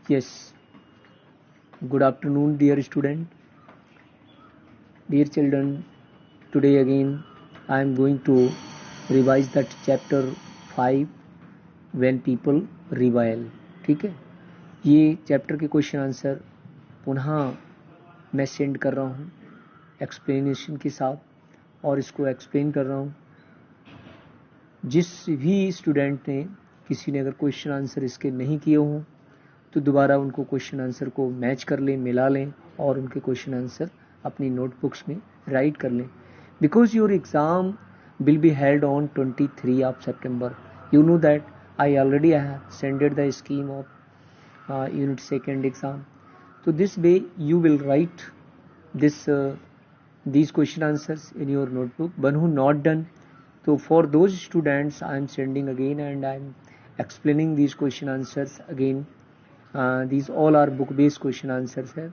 Yes. Good afternoon, dear student. Dear children, today again I am going to revise that chapter 5 when people revile. ठीक है, ये chapter के question answer पुनः मैं send कर रहा हूँ एक्सप्लेनेशन के साथ और इसको एक्सप्लेन कर रहा हूँ. जिस भी स्टूडेंट ने किसी ने अगर क्वेश्चन आंसर इसके नहीं किए हों तो दोबारा उनको क्वेश्चन आंसर को मैच कर लें, मिला लें और उनके क्वेश्चन आंसर अपनी नोटबुक्स में राइट कर लें. Because your exam will be held on 23 of September. You know that I already have sent the scheme of unit second exam. So this way you will write these question answers in your notebook. One who not done, so for those students I am sending again and I am explaining these question answers again. These all are book based question answers है.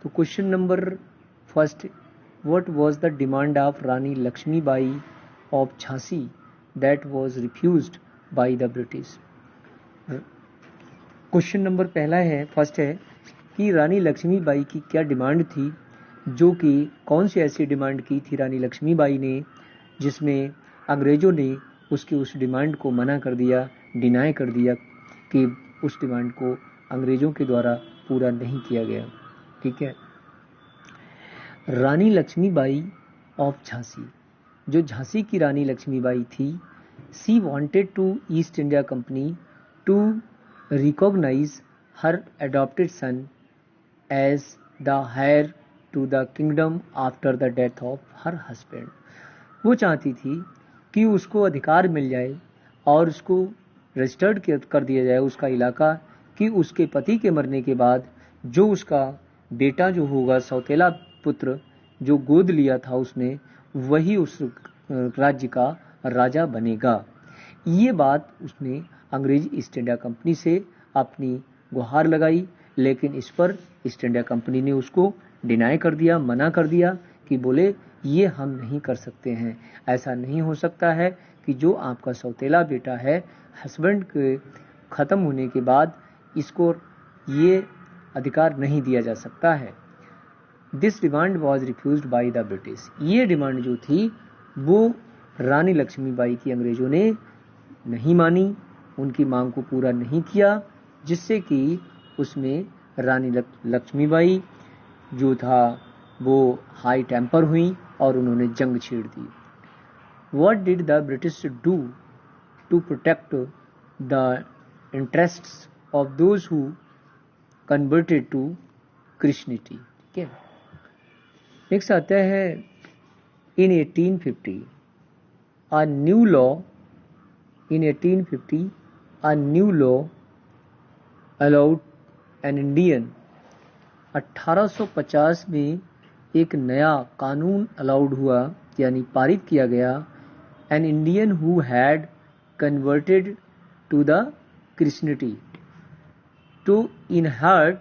तो question number first, what was the demand of Rani Lakshmi Bai of Jhansi that was refused by the British? Question number पहला है, first है कि रानी लक्ष्मीबाई की क्या demand थी, जो कि कौन सी ऐसी डिमांड की थी रानी लक्ष्मीबाई ने जिसमें अंग्रेज़ों ने उसकी उस डिमांड को मना कर दिया, डिनाई कर दिया कि उस डिमांड को अंग्रेज़ों के द्वारा पूरा नहीं किया गया. ठीक है. रानी लक्ष्मीबाई ऑफ झांसी, जो झांसी की रानी लक्ष्मीबाई थी, she wanted to East India Company to recognise her adopted son as the heir to the kingdom after the death of her husband. वो चाहती थी कि उसको अधिकार मिल जाए और उसको रजिस्टर्ड कर दिया जाए उसका इलाका, कि उसके पति के मरने के बाद जो उसका बेटा जो होगा, सौतेला पुत्र जो गोद लिया था उसने, वही उस राज्य का राजा बनेगा. ये बात उसने अंग्रेज ईस्ट इंडिया कंपनी से अपनी गुहार लगाई, लेकिन इस पर ईस्ट इंडिया कंपनी ने उसको डिनाई कर दिया, मना कर दिया कि बोले ये हम नहीं कर सकते हैं. ऐसा नहीं हो सकता है कि जो आपका सौतेला बेटा है, हस्बैंड के ख़त्म होने के बाद इसको ये अधिकार नहीं दिया जा सकता है. This demand was refused by the British. ये डिमांड जो थी वो रानी लक्ष्मीबाई की अंग्रेज़ों ने नहीं मानी, उनकी मांग को पूरा नहीं किया, जिससे कि उसमें रानी लक्ष्मीबाई जो था वो हाई टेम्पर हुई और उन्होंने जंग छेड़ दी. What did the British do to protect the interests of those who converted to Christianity. ठीक है. नेक्स्ट आता है, इन 1850 a new law allowed an Indian. 1850 में एक नया कानून अलाउड हुआ, यानी पारित किया गया, an Indian who had converted to the Christianity to inherit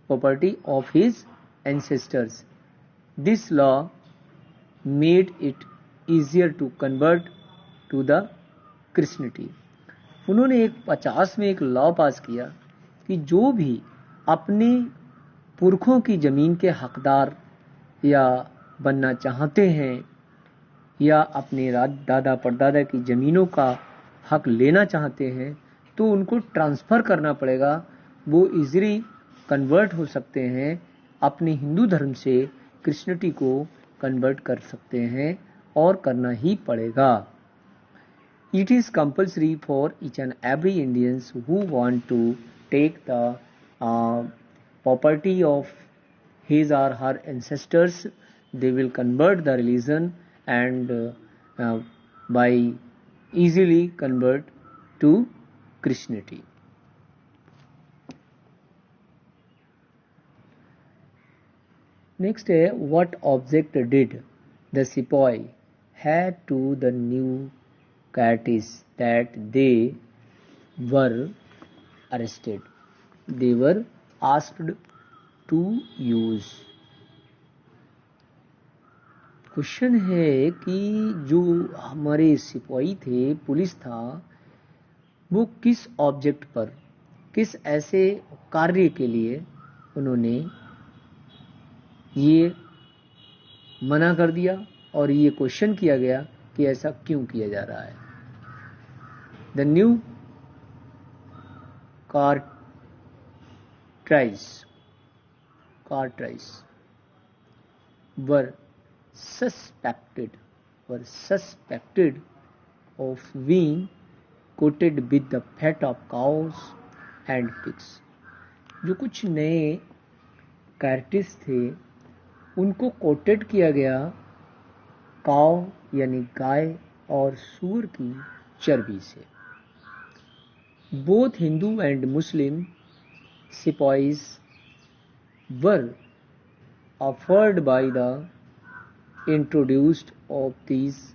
property of his ancestors. This law made it easier to convert to the Christianity. उन्होंने 50 में एक लॉ पास किया कि जो भी अपने पुरखों की ज़मीन के हकदार या बनना चाहते हैं या अपने दादा परदादा की ज़मीनों का हक लेना चाहते हैं तो उनको ट्रांसफ़र करना पड़ेगा. वो इजीली कन्वर्ट हो सकते हैं, अपने हिंदू धर्म से क्रिश्चियनिटी को कन्वर्ट कर सकते हैं और करना ही पड़ेगा. It is compulsory for each and every Indians who want to take the property of his or her ancestors. They will convert the religion and by easily convert to Christianity. Next है, what object did the sepoy have to the new Cates that they were arrested? They were asked to use. Question है कि जो हमारे सिपाही थे, police था, वो किस ऑब्जेक्ट पर, किस ऐसे कार्य के लिए उन्होंने ये मना कर दिया और ये क्वेश्चन किया गया कि ऐसा क्यों किया जा रहा है. The new cartridge were suspected of being coated with the fat of cows and pigs. जो कुछ नए कार्टिज थे उनको कोटेड किया गया काव यानी गाय और सूअर की चर्बी से. Both Hindu and Muslim sepoys were offered by the introduced of these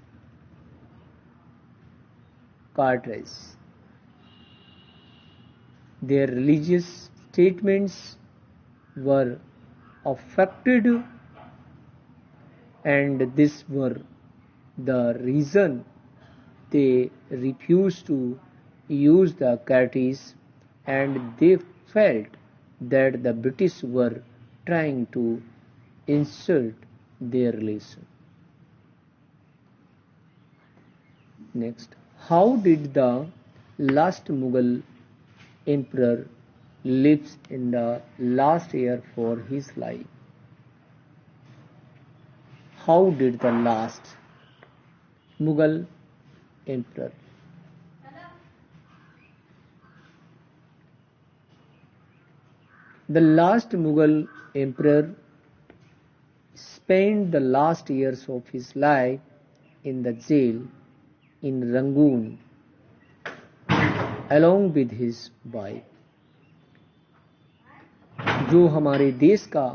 cartridges. Their religious statements were affected, and this were the reason they refused to use the cartridge, and they felt that the British were trying to insult their relation. Next, how did the last Mughal emperor lives in the last year for his life? How did the last Mughal emperor The last Mughal emperor spent the last years of his life in the jail in Rangoon along with his wife. जो हमारे देश का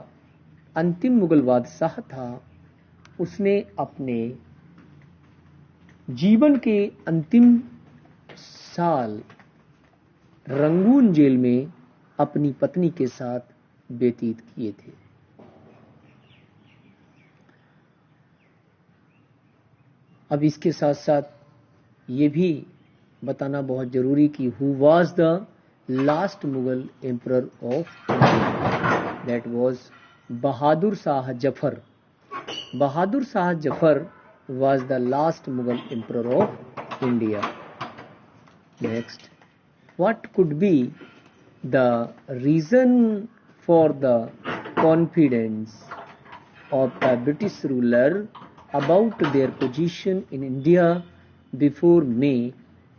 अंतिम मुगल बादशाह था, उसने अपने जीवन के अंतिम साल रंगून जेल में अपनी पत्नी के साथ व्यतीत किए थे. अब इसके साथ साथ ये भी बताना बहुत जरूरी कि who was the last Mughal emperor of India. That was Bahadur Shah Zafar. Bahadur Shah Zafar was the last Mughal emperor of India. Next, what could be the reason for the confidence of the British ruler about their position in India before May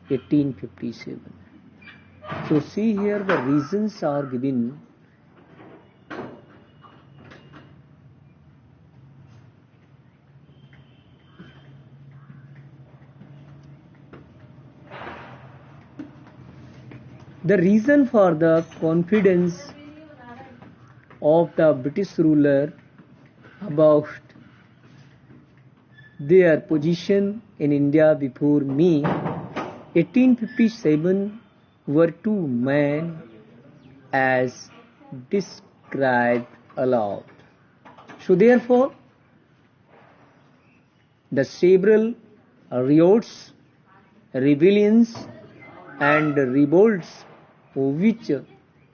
1857. So see here the reasons are given. The reason for the confidence of the British ruler about their position in India before May 1857 were two men as described aloud. So therefore, the several riots, rebellions and revolts which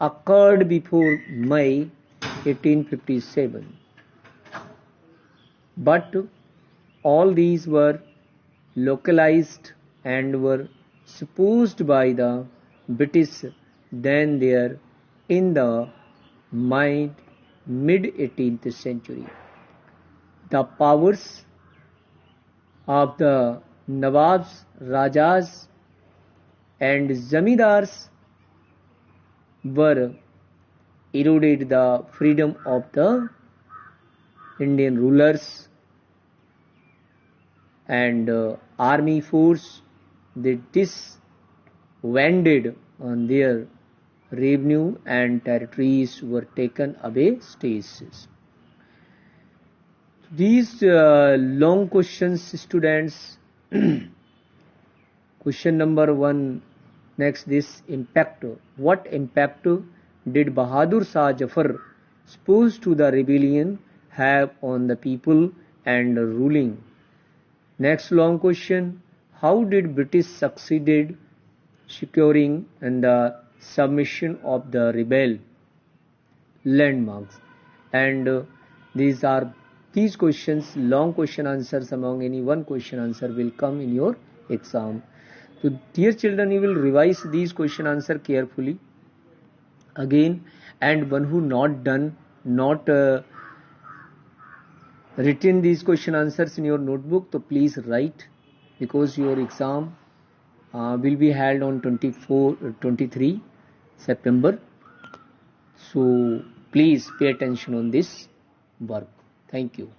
occurred before May 1857. But all these were localized and were supposed by the British then there in the mid-18th century. The powers of the Nawabs, Rajas and Zamindars were eroded the freedom of the Indian rulers and army force. They disbanded on their revenue and territories were taken away states. These long questions, students. Question number 1. Next, this impact. What impact did Bahadur Shah Jafar supposed to the rebellion have on the people and ruling. Next long question, how did British succeeded securing and the submission of the rebel landmarks? And these questions, long question answers among any one question answer will come in your exam. So dear children, you will revise these question answer carefully again, and one who not written these question answers in your notebook, so please write, because your exam will be held on 23 September. So please pay attention on this work. Thank you.